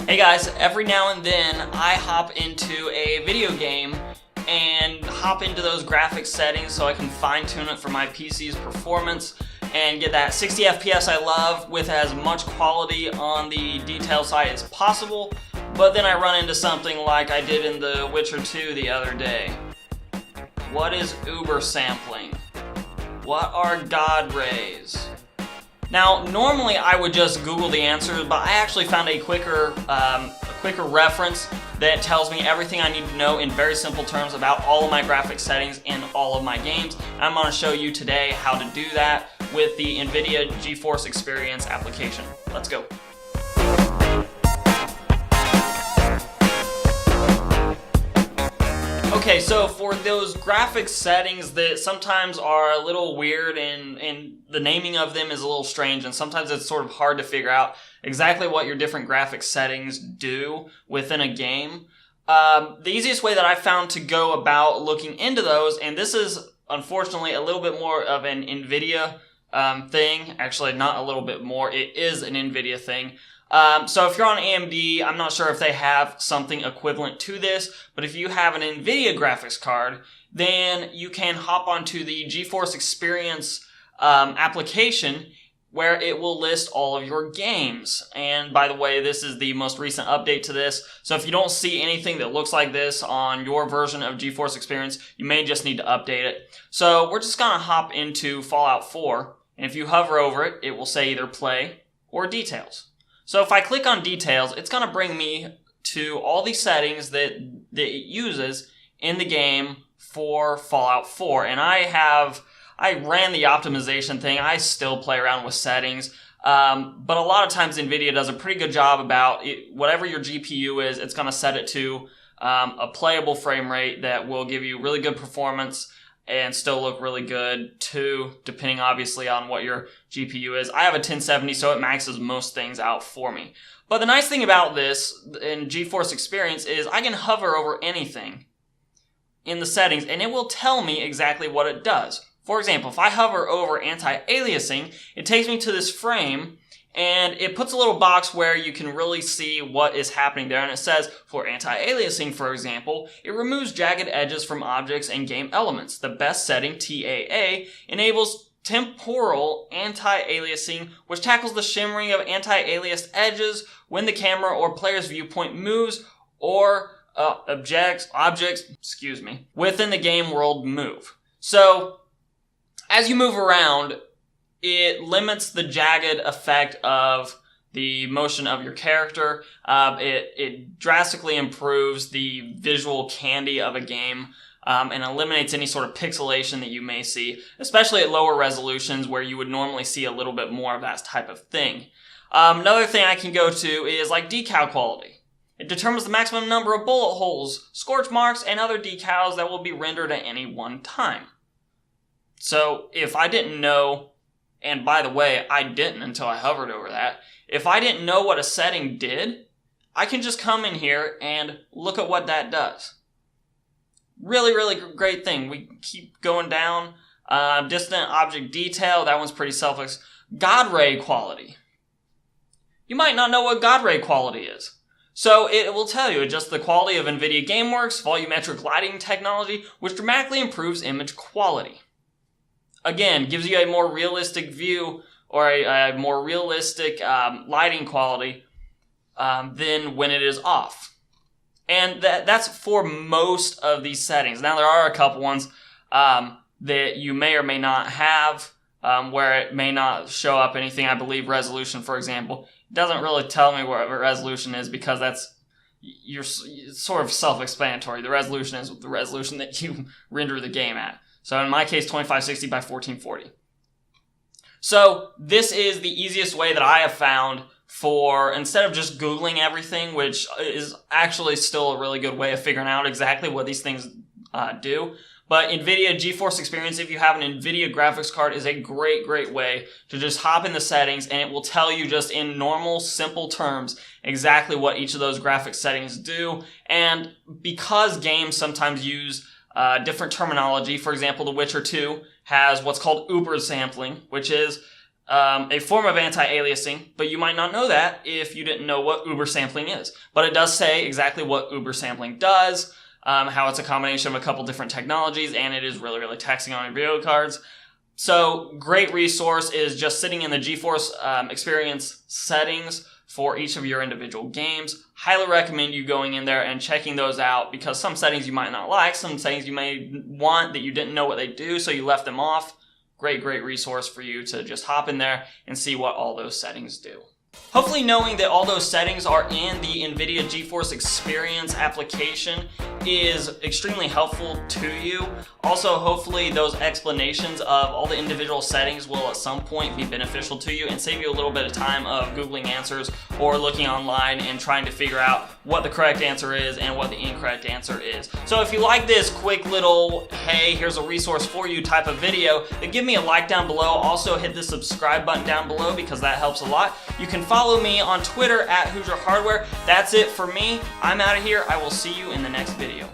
Hey guys, every now and then I hop into a video game and hop into those graphics settings so I can fine tune it for my PC's performance and get that 60 FPS I love with as much quality on the detail side as possible. But then I run into something like I did in The Witcher 2 the other day. What is Uber sampling? What are God rays? Now, normally I would just Google the answers, but I actually found a quicker reference that tells me everything I need to know in very simple terms about all of my graphics settings in all of my games. I'm going to show you today how to do that with the NVIDIA GeForce Experience application. Let's go. Okay, so for those graphics settings that sometimes are a little weird and the naming of them is a little strange, and sometimes it's sort of hard to figure out exactly what your different graphics settings do within a game. The easiest way that I found to go about looking into those, and this is unfortunately a little bit more of an NVIDIA thing, actually not a little bit more, it is an NVIDIA thing. So if you're on AMD, I'm not sure if they have something equivalent to this, but if you have an NVIDIA graphics card, then you can hop onto the GeForce Experience application where it will list all of your games. And by the way, this is the most recent update to this, so if you don't see anything that looks like this on your version of GeForce Experience, you may just need to update it. So we're just gonna hop into Fallout 4, and if you hover over it, it will say either play or details. So if I click on details, it's going to bring me to all the settings that it uses in the game for Fallout 4. And I ran the optimization thing. I still play around with settings. But a lot of times NVIDIA does a pretty good job about it, whatever your GPU is, it's going to set it to a playable frame rate that will give you really good performance and still look really good too, depending obviously on what your GPU is. I have a 1070, so it maxes most things out for me. But the nice thing about this in GeForce Experience is I can hover over anything in the settings and it will tell me exactly what it does. For example, if I hover over anti-aliasing, it takes me to this frame and it puts a little box where you can really see what is happening there. And it says, for anti-aliasing, for example, it removes jagged edges from objects and game elements. The best setting, TAA, enables temporal anti-aliasing, which tackles the shimmering of anti-aliased edges when the camera or player's viewpoint moves or objects within the game world move. So, as you move around, it limits the jagged effect of the motion of your character. It drastically improves the visual candy of a game and eliminates any sort of pixelation that you may see, especially at lower resolutions where you would normally see a little bit more of that type of thing. Another thing I can go to is like decal quality. It determines the maximum number of bullet holes, scorch marks, and other decals that will be rendered at any one time. So if I didn't know, and by the way, I didn't until I hovered over that. If I didn't know what a setting did, I can just come in here and look at what that does. Really, really great thing. We keep going down. Distant object detail, that one's pretty selfish. God ray quality. You might not know what God ray quality is. So it will tell you, adjust the quality of NVIDIA GameWorks volumetric lighting technology, which dramatically improves image quality. Again, gives you a more realistic view or a more realistic lighting quality than when it is off. And that's for most of these settings. Now, there are a couple ones that you may or may not have where it may not show up anything. I believe resolution, for example. It doesn't really tell me what resolution is because it's sort of self-explanatory. The resolution is the resolution that you render the game at. So in my case, 2560 by 1440. So this is the easiest way that I have found for, instead of just Googling everything, which is actually still a really good way of figuring out exactly what these things do. But NVIDIA GeForce Experience, if you have an NVIDIA graphics card, is a great, great way to just hop in the settings and it will tell you just in normal, simple terms exactly what each of those graphics settings do. And because games sometimes use different terminology. For example, The Witcher 2 has what's called Uber sampling, which is a form of anti-aliasing, but you might not know that if you didn't know what Uber sampling is. But it does say exactly what Uber sampling does, how it's a combination of a couple different technologies, and it is really, really taxing on your video cards. So, great resource is just sitting in the GeForce Experience settings for each of your individual games. Highly recommend you going in there and checking those out, because some settings you might not like, some settings you may want that you didn't know what they do, so you left them off. Great resource for you to just hop in there and see what all those settings do. Hopefully knowing that all those settings are in the NVIDIA GeForce Experience application is extremely helpful to you. Also, hopefully those explanations of all the individual settings will at some point be beneficial to you and save you a little bit of time of Googling answers or looking online and trying to figure out what the correct answer is and what the incorrect answer is. So if you like this quick little, hey, here's a resource for you type of video, then give me a like down below. Also hit the subscribe button down below, because that helps a lot. You can follow me on Twitter at Hoosier Hardware. That's it for me. I'm out of here. I will see you in the next video.